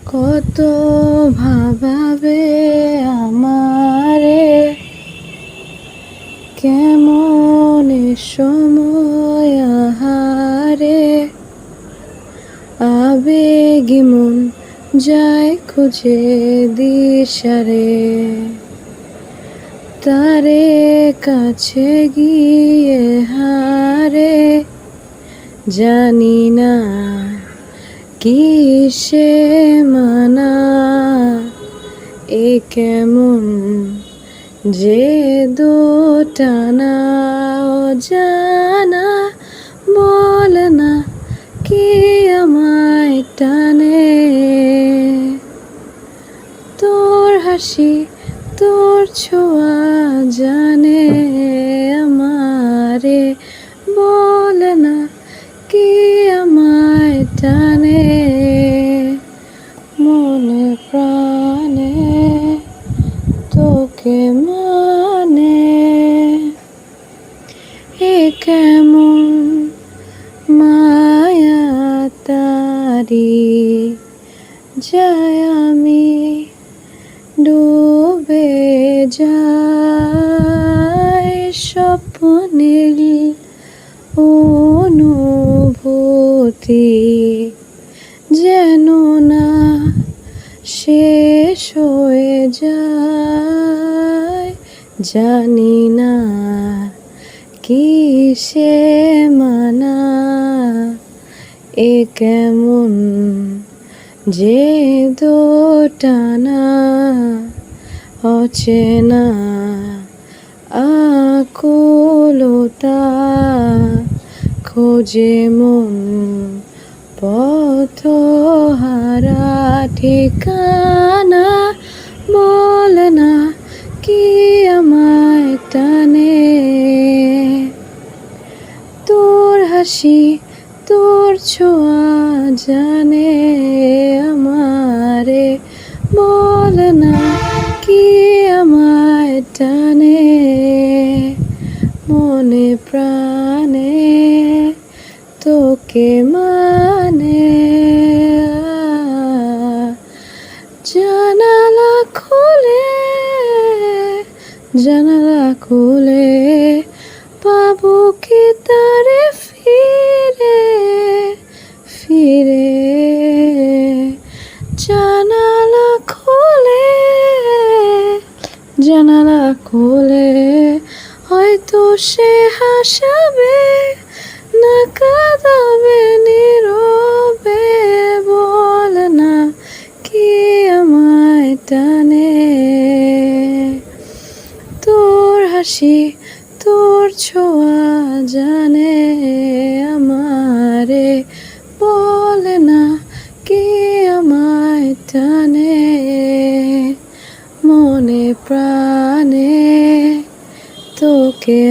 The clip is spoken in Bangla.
কত ভাবাবে আমারে, কেমন সময় আহারে, আবেগি মন যায় খুঁজে দিশারে, তারে কাছে গিয়ে হারে, জানি না কিসে মানা, এ কেমন যে দোটানা, অজানা বল না কি আমায় টানে, তোর হাসি তোর ছোঁয়া জানে আমারে, বল না কি আমায় টানে, মনে প্রাণে তোকে মানে, এ কেমন মায়া তারি, যায় আমি ডুবে যাই স্বপ্নের অনুভূতি, যেন না শেষ হয়ে যায়, জানি না কিসে মানা, এ কেমন যে দোটানা, অচেনা আকুলতা, খোঁজে মন পথহারা, ঠিকানা বল না কি আমায় টানে, তোর হাসি তোর ছোঁয়া জানে আমারে, বল না কি আমায় টানে, মনে প্রাণে তোকে মানে, জানালা খুলে জানালা খুলে পাবো কি তারে ফিরে ফিরে, জানালা খুলে হয়তো সে হাসাবে না কাঁদাবে নীরবে, বল না কি আমায় টানে, তোর হাসি তোর ছোঁয়া জানে আমারে, বল না কি আমায় টানে, মনে প্রাণে তোকে